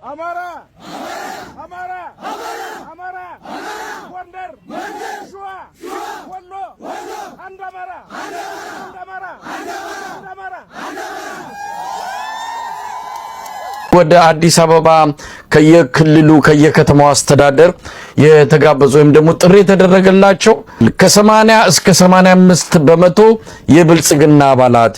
አማራ አማራ አማራ ጎንደር ሸዋ ወሎ አንድ አማራ ወደ አዲስ አበባ ከየክልሉ ከየከተማው አስተዳደር የተጋበዙ ወይም ደግሞ ጥሪ የተደረገላቸው ከ80 እስከ 85 በመቶ የብልጽግና አባላት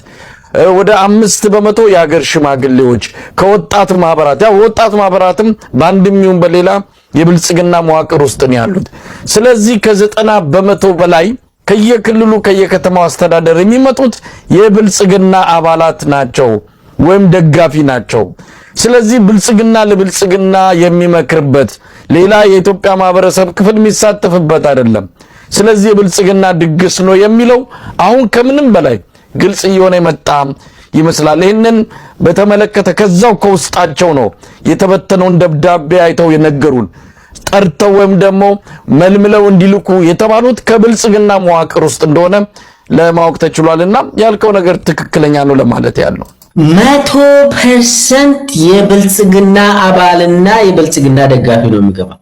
ወደ 5 በመቶ የሀገር ሽማግሌዎች ከወጣት ማህበራት ያው ወጣት ማህበራትም በአንድም ይሁን በሌላ የብልጽግና መዋቅር ውስጥ ነው ያሉት። ስለዚህ ከ90 በመቶ በላይ ከየክልሉ ከየከተማው አስተዳደር የሚመጡት የብልጽግና አባላት ናቸው ወይም ደጋፊ ናቸው። ስለዚህ ብልጽግና ለብልጽግና የሚመክርበት ሌላ የኢትዮጵያ ማህበረሰብ ክፍል የሚሳተፍበት አይደለም። ስለዚህ የብልጽግና ድግስ ነው የሚለው አሁን ከምንም በላይ ግልጽ እየሆነ የመጣ ይመስላል። ይሄንን በተመለከተ ከዛው ከውስጣቸው ነው የተበተነውን ደብዳቤ አይተው የነገሩን። ጠርተው ወይም ደግሞ መልምለው እንዲልኩ የተባሉት ከብልጽግና መዋቅር ውስጥ እንደሆነ ለማወቅ ተችሏልና ያልከው ነገር ትክክለኛ ነው ለማለት ያለው 100% የብልጽግና አባልና የብልጽግና ደጋፊ ነው የሚገባው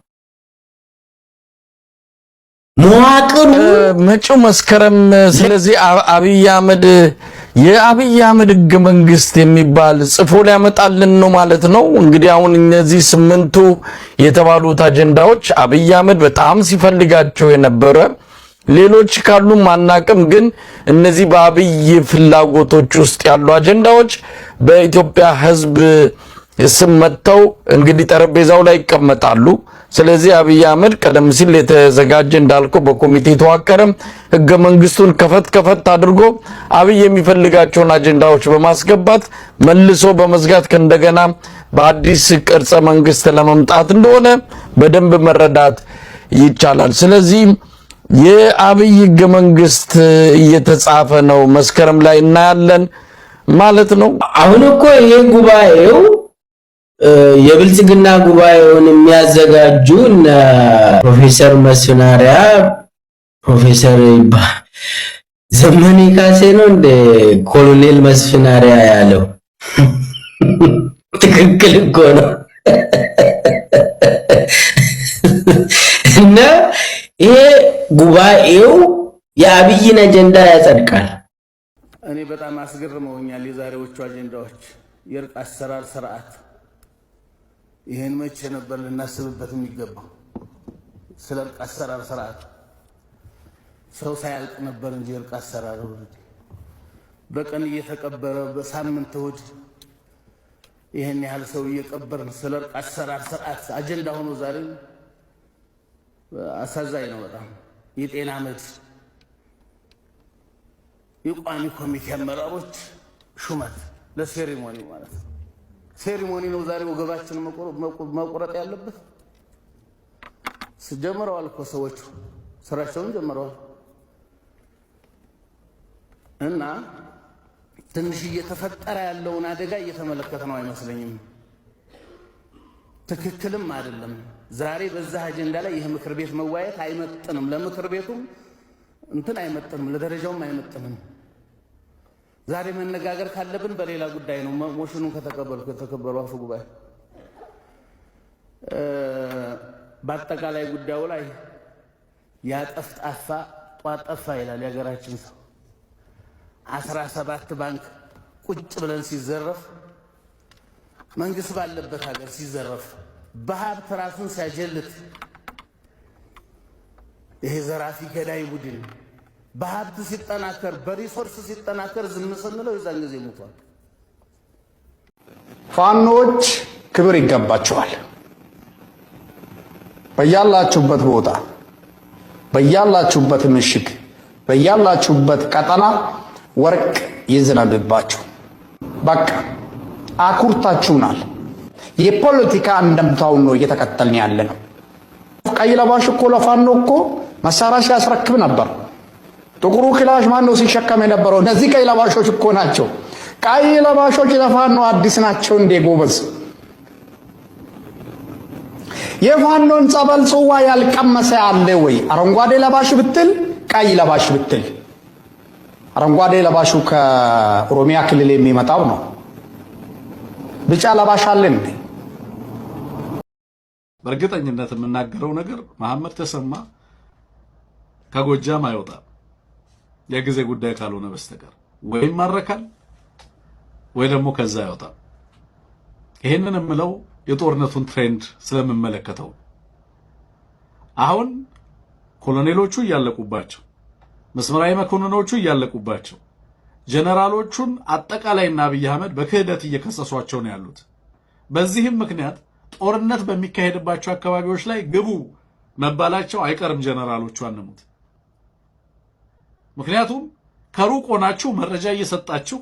መዋቅሩ መጪው መስከረም። ስለዚህ አብይ አህመድ የአብይ አህመድ ህገ መንግስት የሚባል ጽፎ ሊያመጣልን ነው ማለት ነው። እንግዲህ አሁን እነዚህ 8ቱ የተባሉት አጀንዳዎች አብይ አህመድ በጣም ሲፈልጋቸው የነበረ ሌሎች ካሉ ማናቀም፣ ግን እነዚህ በአብይ ፍላጎቶች ውስጥ ያሉ አጀንዳዎች በኢትዮጵያ ህዝብ ስም መጥተው እንግዲህ ጠረጴዛው ላይ ይቀመጣሉ። ስለዚህ አብይ አህመድ ቀደም ሲል የተዘጋጀ እንዳልከው በኮሚቴ ተዋቀረ ህገ መንግስቱን ከፈት አድርጎ አብይ የሚፈልጋቸውን አጀንዳዎች በማስገባት መልሶ በመዝጋት ከእንደገና በአዲስ ቅርጸ መንግስት ለመምጣት እንደሆነ በደንብ መረዳት ይቻላል። ስለዚህ የአብይ ህገ መንግስት እየተጻፈ ነው፣ መስከረም ላይ እናያለን ማለት ነው። አሁን እኮ ይሄ ጉባኤው የብልጽግና ጉባኤውን የሚያዘጋጁ እና ፕሮፌሰር መስፍናሪያ ፕሮፌሰር ዘመኔ ካሴ ነው እንደ ኮሎኔል መስፍናሪያ ያለው ትክክል እኮ ነው። እና ይሄ ጉባኤው የአብይን አጀንዳ ያጸድቃል። እኔ በጣም አስገርመውኛል የዛሬዎቹ አጀንዳዎች። የእርቅ አሰራር ስርዓት ይሄን መቼ ነበር ልናስብበት የሚገባው? ስለ እርቅ አሰራር ስርዓት ሰው ሳያልቅ ነበር እንጂ እርቅ አሰራር በቀን እየተቀበረ በሳምንት እሑድ ይሄን ያህል ሰው እየቀበርን ስለ እርቅ አሰራር ስርዓት አጀንዳ ሆኖ ዛሬ አሳዛኝ ነው በጣም። የጤና መድ የቋሚ ኮሚቴ አመራሮች ሹመት ለሴሪሞኒ ማለት ነው። ሴሪሞኒ ነው ዛሬ ወገባችን መቆረጥ ያለበት። ጀምረዋል እኮ ሰዎቹ ስራቸውን ጀምረዋል። እና ትንሽ እየተፈጠረ ያለውን አደጋ እየተመለከተ ነው አይመስለኝም። ትክክልም አይደለም። ዛሬ በዛ አጀንዳ ላይ ይሄ ምክር ቤት መዋየት አይመጥንም። ለምክር ቤቱም እንትን አይመጥንም፣ ለደረጃውም አይመጥንም። ዛሬ መነጋገር ካለብን በሌላ ጉዳይ ነው። ሞሽኑን ከተቀበሉ አፈ ጉባኤ በአጠቃላይ ጉዳዩ ላይ ያጠፍጣፋ ጧጠፋ ይላል የሀገራችን ሰው። 17 ባንክ ቁጭ ብለን ሲዘረፍ፣ መንግስት ባለበት ሀገር ሲዘረፍ፣ በሀብት ራሱን ሲያጀልት ይሄ ዘራፊ ገዳይ ቡድን በሀብት ሲጠናከር በሪሶርስ ሲጠናከር ዝም ስንለው የዛን ጊዜ ሞቷል። ፋኖች ክብር ይገባቸዋል። በያላችሁበት ቦታ፣ በያላችሁበት ምሽግ፣ በያላችሁበት ቀጠና ወርቅ ይዝነብባችሁ። በቃ አኩርታችሁናል። የፖለቲካ እንደምታውን ነው እየተከተልን ያለ ነው። ቀይ ለባሽ እኮ ለፋኖ እኮ መሳሪያ ሲያስረክብ ነበር። ጥቁሩ ክላሽ ማን ነው ሲሸከም የነበረው? እነዚህ ቀይ ለባሾች እኮ ናቸው። ቀይ ለባሾች ለፋኖ አዲስ ናቸው እንዴ ጎበዝ? የፋኖን ጸበል ጽዋ ያልቀመሰ አለ ወይ? አረንጓዴ ለባሽ ብትል፣ ቀይ ለባሽ ብትል፣ አረንጓዴ ለባሹ ከኦሮሚያ ክልል የሚመጣው ነው። ቢጫ ለባሽ አለ እንዴ? በእርግጠኝነት የምናገረው ነገር መሐመድ ተሰማ ከጎጃም አይወጣም የጊዜ ጉዳይ ካልሆነ በስተቀር ወይ ማረካል ወይ ደግሞ ከዛ አይወጣም። ይሄንን የምለው የጦርነቱን ትሬንድ ስለምመለከተው አሁን ኮሎኔሎቹ እያለቁባቸው መስመራዊ መኮንኖቹ እያለቁባቸው ጀነራሎቹን አጠቃላይና አብይ አህመድ በክህደት እየከሰሷቸው ነው ያሉት። በዚህም ምክንያት ጦርነት በሚካሄድባቸው አካባቢዎች ላይ ግቡ መባላቸው አይቀርም ጀነራሎቹ አንሙት። ምክንያቱም ከሩቅ ሆናችሁ መረጃ እየሰጣችሁ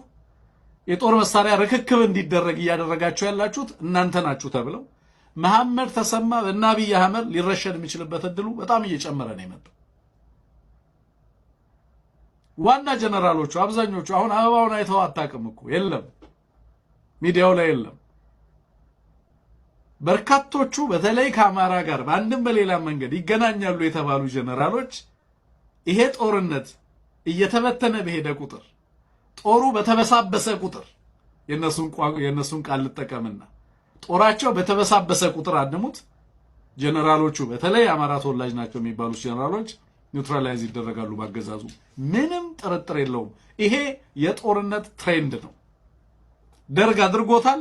የጦር መሳሪያ ርክክብ እንዲደረግ እያደረጋችሁ ያላችሁት እናንተ ናችሁ ተብለው መሐመድ ተሰማ እና አብይ አህመድ ሊረሸን የሚችልበት እድሉ በጣም እየጨመረ ነው የመጣው። ዋና ጀነራሎቹ አብዛኞቹ አሁን አበባውን አይተው አታውቅም እኮ የለም፣ ሚዲያው ላይ የለም። በርካቶቹ በተለይ ከአማራ ጋር በአንድም በሌላ መንገድ ይገናኛሉ የተባሉ ጀነራሎች ይሄ ጦርነት እየተበተነ በሄደ ቁጥር ጦሩ በተበሳበሰ ቁጥር የነሱን ቃል ልጠቀምና ጦራቸው በተበሳበሰ ቁጥር አድሙት ጀነራሎቹ በተለይ አማራ ተወላጅ ናቸው የሚባሉት ጀነራሎች ኒውትራላይዝ ይደረጋሉ ባገዛዙ። ምንም ጥርጥር የለውም። ይሄ የጦርነት ትሬንድ ነው። ደርግ አድርጎታል፣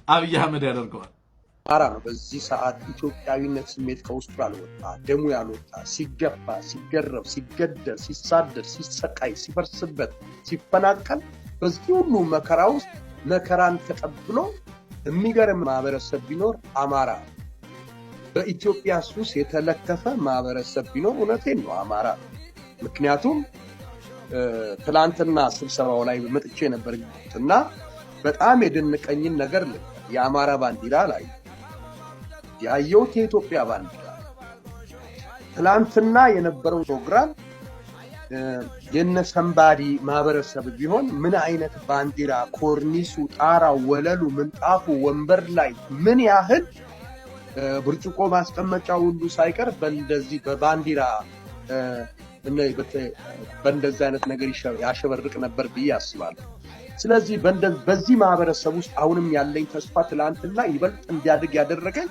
አብይ አህመድ ያደርገዋል። አማራ ነው በዚህ ሰዓት ኢትዮጵያዊነት ስሜት ከውስጡ ያልወጣ ደሙ ያልወጣ ሲገፋ፣ ሲገረፍ፣ ሲገደል፣ ሲሳደድ፣ ሲሰቃይ፣ ሲፈርስበት፣ ሲፈናቀል በዚህ ሁሉ መከራ ውስጥ መከራን ተቀብሎ የሚገርም ማህበረሰብ ቢኖር አማራ። በኢትዮጵያ ሱስ የተለከፈ ማህበረሰብ ቢኖር እውነቴን ነው አማራ። ምክንያቱም ትላንትና ስብሰባው ላይ መጥቼ ነበርና በጣም የደነቀኝን ነገር የአማራ ባንዲራ ላይ ያየሁት የኢትዮጵያ ባንዲራ ትላንትና የነበረው ፕሮግራም የነሰንባዲ ማህበረሰብ ቢሆን ምን አይነት ባንዲራ ኮርኒሱ፣ ጣራው፣ ወለሉ፣ ምንጣፉ፣ ወንበር ላይ ምን ያህል ብርጭቆ ማስቀመጫ ሁሉ ሳይቀር በእንደዚህ በባንዲራ በእንደዚህ አይነት ነገር ያሸበርቅ ነበር ብዬ አስባለሁ። ስለዚህ በዚህ ማህበረሰብ ውስጥ አሁንም ያለኝ ተስፋ ትላንትና ይበልጥ እንዲያድግ ያደረገኝ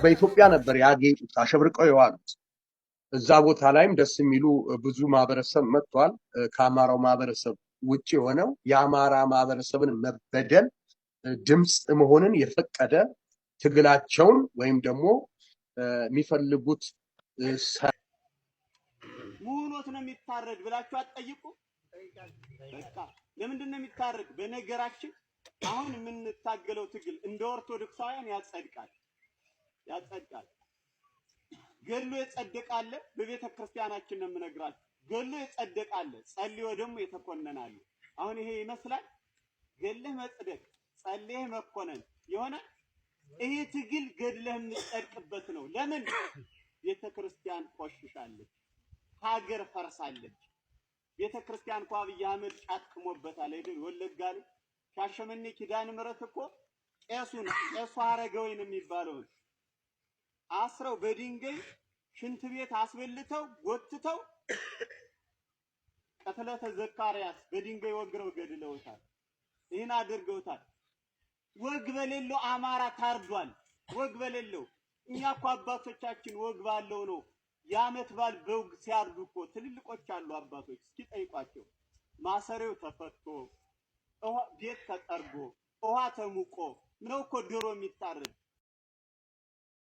በኢትዮጵያ ነበር ያጌጡት አሸብርቀው የዋሉት። እዛ ቦታ ላይም ደስ የሚሉ ብዙ ማህበረሰብ መጥቷል። ከአማራው ማህበረሰብ ውጭ የሆነው የአማራ ማህበረሰብን መበደል ድምፅ መሆንን የፈቀደ ትግላቸውን ወይም ደግሞ የሚፈልጉት ሙኖት ነው የሚታረድ ብላችሁ አትጠይቁ። በቃ ለምንድን ነው የሚታረድ? በነገራችን አሁን የምንታገለው ትግል እንደ ኦርቶዶክሳውያን ያጸድቃል። ገሎ የጸደቃለ በቤተ ክርስቲያናችን ነው የምነግራችሁ። ገሎ የጸደቃለ ጸልዮ ደግሞ የተኮነናል። አሁን ይሄ ይመስላል ገለህ መጽደቅ ጸልየህ መኮነን የሆነ ይሄ ትግል ገድለህ የምትጸድቅበት ነው። ለምን? ቤተ ክርስቲያን ቆሽሻለች፣ ሀገር ፈርሳለች። ቤተ ክርስቲያን እኮ አብይ አህመድ ጫት ቅሞበታል አይደል? ወለጋ ላይ ሻሸመኔ ኪዳነ ምሕረት እኮ ቄሱ አረጋወይን የሚባለው አስረው በድንጋይ ሽንት ቤት አስበልተው ጎትተው ቀትለተ ዘካርያስ በድንጋይ ወግረው ገድለውታል። ይህን አድርገውታል። ወግ በሌለው አማራ ታርዷል። ወግ በሌለው እኛ እኮ አባቶቻችን ወግ ባለው ነው የዓመት በዓል በውግ ሲያርዱ እኮ ትልልቆች አሉ አባቶች። እስኪ ጠይቋቸው። ማሰሬው ተፈቶ ቤት ተጠርጎ ውሃ ተሙቆ ነው እኮ ድሮ የሚታረድ።